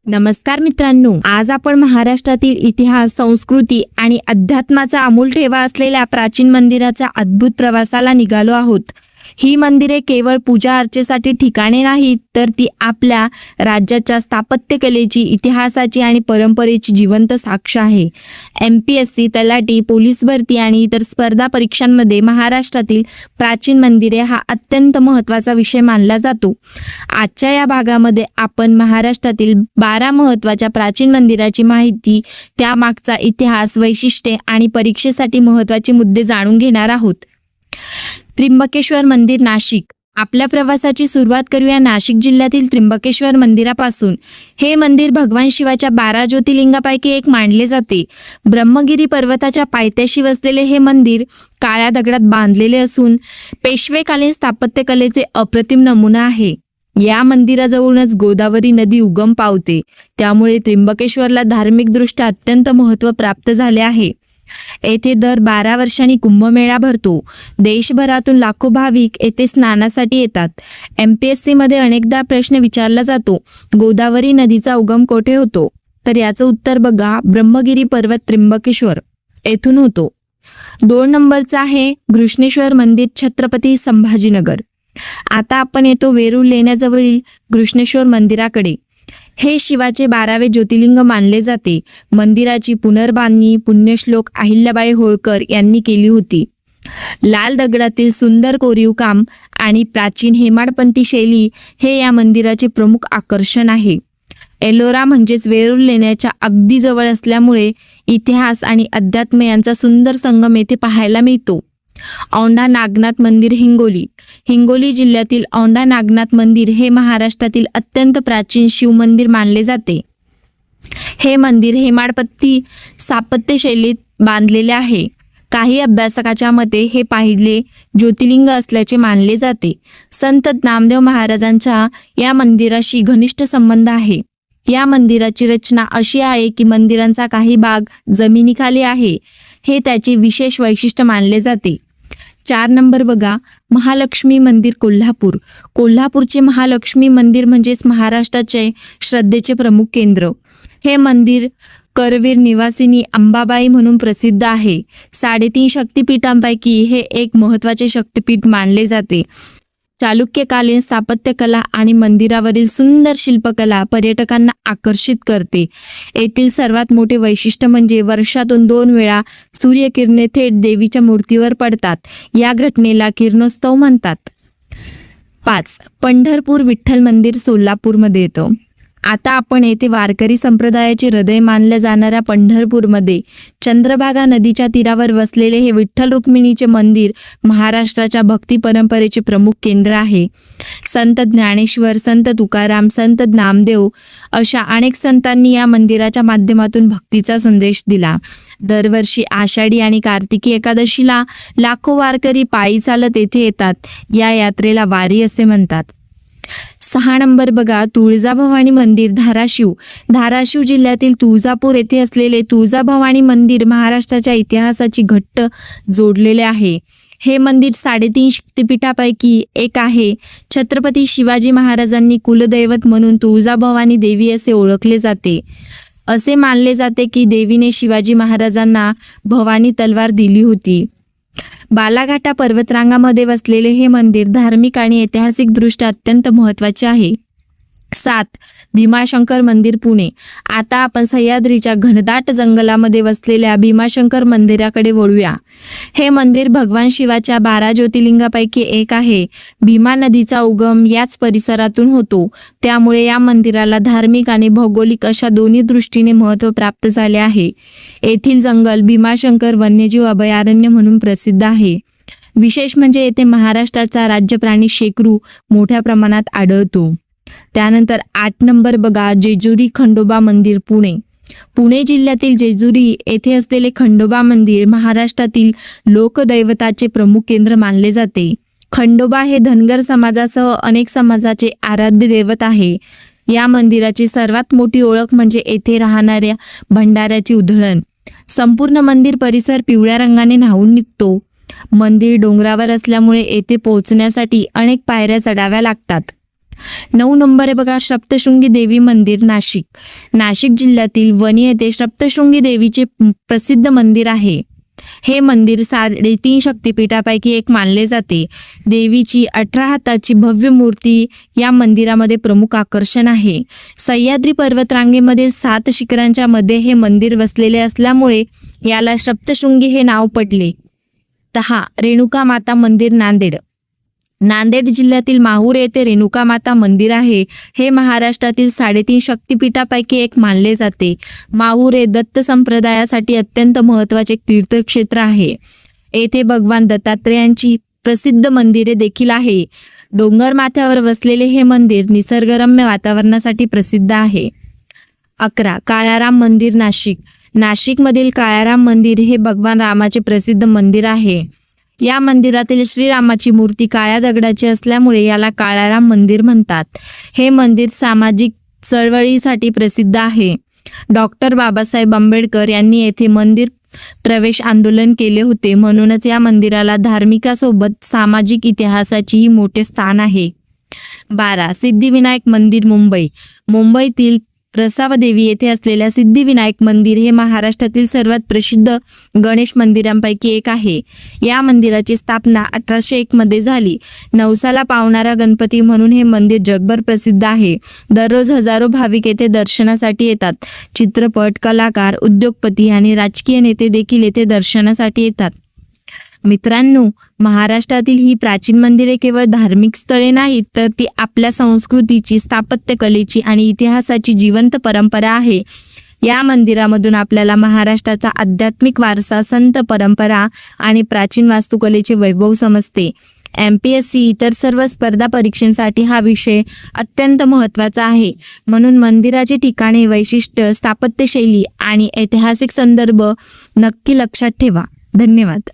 नमस्कार मित्रांनो, आज आपण महाराष्ट्रातील इतिहास, संस्कृती आणि अध्यात्माचा अमूल ठेवा असलेल्या प्राचीन मंदिराच्या अद्भुत प्रवासाला निघालो आहोत. ही मंदिरे केवळ पूजा अर्चेसाठी ठिकाणे नाहीत, तर ती आपल्या राज्याच्या स्थापत्यकलेची, इतिहासाची आणि परंपरेची जिवंत साक्ष आहे. MPSC, तलाठी, पोलीस भरती आणि इतर स्पर्धा परीक्षांमध्ये महाराष्ट्रातील प्राचीन मंदिरे हा अत्यंत महत्त्वाचा विषय मानला जातो. आजच्या या भागामध्ये आपण महाराष्ट्रातील 12 महत्त्वाच्या प्राचीन मंदिराची माहिती, त्यामागचा इतिहास, वैशिष्ट्ये आणि परीक्षेसाठी महत्त्वाचे मुद्दे जाणून घेणार आहोत. त्र्यंबकेश्वर मंदिर, नाशिक. आपल्या प्रवासाची सुरुवात करूया नाशिक जिल्ह्यातील त्र्यंबकेश्वर मंदिरापासून. हे मंदिर भगवान शिवाच्या 12 ज्योतिर्लिंगापैकी एक मानले जाते. ब्रह्मगिरी पर्वताच्या पायथ्याशी वसलेले हे मंदिर काळ्या दगडात बांधलेले असून पेशवेकालीन स्थापत्यकलेचे अप्रतिम नमुना आहे. या मंदिराजवळूनच गोदावरी नदी उगम पावते, त्यामुळे त्र्यंबकेश्वरला धार्मिकदृष्ट्या अत्यंत महत्त्व प्राप्त झाले आहे. येथे दर 12 वर्षांनी कुंभमेळा भरतो. देशभरातून लाखो भाविक येथे स्नानासाठी येतात. MPSC मध्ये अनेकदा प्रश्न विचारला जातो, गोदावरी नदीचा उगम कोठे होतो? तर याचं उत्तर बघा, ब्रह्मगिरी पर्वत त्र्यंबकेश्वर येथून होतो. 2 नंबरचा आहे घृष्णेश्वर मंदिर, छत्रपती संभाजीनगर. आता आपण येतो वेरूळ लेण्याजवळील घृष्णेश्वर मंदिराकडे. हे शिवाचे 12वे ज्योतिर्लिंग मानले जाते. मंदिराची पुनर्बांधणी पुण्यश्लोक अहिल्याबाई होळकर यांनी केली होती. लाल दगडातील सुंदर कोरीव काम आणि प्राचीन हेमाडपंथी शैली हे या मंदिराचे प्रमुख आकर्षण आहे. एलोरा म्हणजेच वेरूळ लेण्याच्या अगदी जवळ असल्यामुळे इतिहास आणि अध्यात्म यांचा सुंदर संगम येथे पाहायला मिळतो. औंढा नागनाथ मंदिर, हिंगोली. हिंगोली जिल्ह्यातील औंढा नागनाथ मंदिर हे महाराष्ट्रातील अत्यंत प्राचीन शिव मंदिर मानले जाते. हे मंदिर हेमाडपंथी स्थापत्य शैलीत बांधलेले आहे. काही अभ्यासकाच्या मते हे पहिले ज्योतिर्लिंग असल्याचे मानले जाते. संत नामदेव महाराजांचा या मंदिराशी घनिष्ठ संबंध आहे. या मंदिराची रचना अशी आहे की मंदिरांचा काही भाग जमिनीखाली आहे. हे त्याचे विशेष वैशिष्ट्य मानले जाते. 4 नंबर बघा, महालक्ष्मी मंदिर, कोल्हापूर. कोल्हापूरचे महालक्ष्मी मंदिर म्हणजेच महाराष्ट्राचे श्रद्धेचे प्रमुख केंद्र. हे मंदिर करवीर निवासिनी अंबाबाई म्हणून प्रसिद्ध आहे. 3.5 शक्तिपीठांपैकी हे एक महत्त्वाचे शक्तिपीठ मानले जाते. चालुक्यकालीन स्थापत्यकला आणि मंदिरावरील सुंदर शिल्पकला पर्यटकांना आकर्षित करते. येथील सर्वात मोठे वैशिष्ट्य म्हणजे वर्षातून 2 वेळा सूर्यकिरणे थेट देवीच्या मूर्तीवर पडतात. या घटनेला किरणोत्सव म्हणतात. 5. पंढरपूर विठ्ठल मंदिर, सोलापूरमध्ये येतं. आता आपण येथे वारकरी संप्रदायाचे हृदय मानल्या जाणाऱ्या पंढरपूरमध्ये चंद्रभागा नदीच्या तीरावर वसलेले हे विठ्ठल रुक्मिणीचे मंदिर महाराष्ट्राच्या भक्ती परंपरेचे प्रमुख केंद्र आहे. संत ज्ञानेश्वर, संत तुकाराम, संत नामदेव अशा अनेक संतांनी या मंदिराच्या माध्यमातून भक्तीचा संदेश दिला. दरवर्षी आषाढी आणि कार्तिकी एकादशीला लाखो वारकरी पायी चालत येथे येतात. या यात्रेला वारी असे म्हणतात. 6 नंबर बघा, तुळजाभवानी मंदिर, धाराशिव. धाराशिव जिल्ह्यातील तुळजापूर येथे असलेले तुळजाभवानी मंदिर महाराष्ट्राच्या इतिहासाची घट्ट जोडलेले आहे. हे मंदिर 3.5 शक्तिपीठापैकी एक आहे. छत्रपती शिवाजी महाराजांनी कुलदैवत म्हणून तुळजाभवानी देवी असे ओळखले जाते. असे मानले जाते की देवीने शिवाजी महाराजांना भवानी तलवार दिली होती. बालाघाटा पर्वतरांगामध्ये वसलेले हे मंदिर धार्मिक आणि ऐतिहासिकदृष्ट्या अत्यंत महत्त्वाचे आहे. 7. भीमाशंकर मंदिर, पुणे. आता आपण सह्याद्रीच्या घनदाट जंगलामध्ये वसलेल्या भीमाशंकर मंदिराकडे वळूया. हे मंदिर भगवान शिवाच्या 12 ज्योतिर्लिंगापैकी एक आहे. भीमा नदीचा उगम याच परिसरातून होतो, त्यामुळे या मंदिराला धार्मिक आणि भौगोलिक अशा दोन्ही दृष्टीने महत्त्व प्राप्त झाले आहे. येथील जंगल भीमाशंकर वन्यजीव अभयारण्य म्हणून प्रसिद्ध आहे. विशेष म्हणजे येथे महाराष्ट्राचा राज्य प्राणी शेकरू मोठ्या प्रमाणात आढळतो. त्यानंतर 8 नंबर बघा, जेजुरी खंडोबा मंदिर, पुणे. पुणे जिल्ह्यातील जेजुरी येथे असलेले खंडोबा मंदिर महाराष्ट्रातील लोकदैवताचे प्रमुख केंद्र मानले जाते. खंडोबा हे धनगर समाजासह अनेक समाजाचे आराध्य दैवत आहे. या मंदिराची सर्वात मोठी ओळख म्हणजे येथे राहणाऱ्या भंडाऱ्याची उधळण. संपूर्ण मंदिर परिसर पिवळ्या रंगाने न्हाऊन निघतो. मंदिर डोंगरावर असल्यामुळे येथे पोहोचण्यासाठी अनेक पायऱ्या चढाव्या लागतात. 9 नंबर आहे बघा, सप्तशृंगी देवी मंदिर नाशिक. नाशिक जिल्ह्यातील वणी येथे सप्तशृंगी देवीचे प्रसिद्ध मंदिर आहे. हे मंदिर 3.5 शक्तिपीठापैकी एक मानले जाते. देवीची 18 हाताची भव्य मूर्ती या मंदिरामध्ये प्रमुख आकर्षण आहे. सह्याद्री पर्वतरांगेमध्ये 7 शिखरांच्या मध्ये हे मंदिर वसलेले असल्यामुळे याला सप्तशृंगी हे नाव पडले. 10 रेणुका माता मंदिर नांदेड. नांदेड जिल्ह्यातील माहूर येथे रेणुका माता मंदिर आहे. हे महाराष्ट्रातील 3.5 शक्तिपीठापैकी एक मानले जाते. माहूर हे दत्त संप्रदायासाठी अत्यंत महत्त्वाचे तीर्थक्षेत्र आहे. येथे भगवान दत्तात्रेयांची प्रसिद्ध मंदिरे देखील आहे. डोंगर माथ्यावर वसलेले हे मंदिर निसर्गरम्य वातावरणासाठी प्रसिद्ध आहे. 11 काळाराम मंदिर नाशिक. नाशिकमधील काळाराम मंदिर हे भगवान रामाचे प्रसिद्ध मंदिर आहे. या मंदिरातील श्रीरामाची मूर्ती काळ्या दगडाची असल्यामुळे याला काळाराम मंदिर म्हणतात. हे मंदिर सामाजिक चळवळीसाठी प्रसिद्ध आहे. डॉक्टर बाबासाहेब आंबेडकर यांनी येथे मंदिर प्रवेश आंदोलन केले होते, म्हणूनच या मंदिराला धार्मिकासोबत सामाजिक इतिहासाचेही मोठे स्थान आहे. 12 सिद्धिविनायक मंदिर मुंबई. मुंबईतील रसावदेवी येथे असलेल्या सिद्धिविनायक मंदिर हे महाराष्ट्रातील सर्वात प्रसिद्ध गणेश मंदिरांपैकी एक आहे. या मंदिराची स्थापना 1801 मध्ये झाली. नवसाला पावणारा गणपती म्हणून हे मंदिर जगभर प्रसिद्ध आहे. दररोज हजारो भाविक येथे दर्शनासाठी येतात. चित्रपट, कलाकार, उद्योगपती आणि राजकीय नेते देखील येथे दर्शनासाठी येतात. मित्रांनो, महाराष्ट्रातील ही प्राचीन मंदिरे केवळ धार्मिक स्थळे नाहीत, तर ती आपल्या संस्कृतीची, स्थापत्यकलेची आणि इतिहासाची जिवंत परंपरा आहे. या मंदिरामधून आपल्याला महाराष्ट्राचा आध्यात्मिक वारसा, संत परंपरा आणि प्राचीन वास्तुकलेचे वैभव समजते. MPSC इतर सर्व स्पर्धा परीक्षांसाठी हा विषय अत्यंत महत्त्वाचा आहे. म्हणून मंदिराची ठिकाणे, वैशिष्ट्य, स्थापत्यशैली आणि ऐतिहासिक संदर्भ नक्की लक्षात ठेवा. धन्यवाद.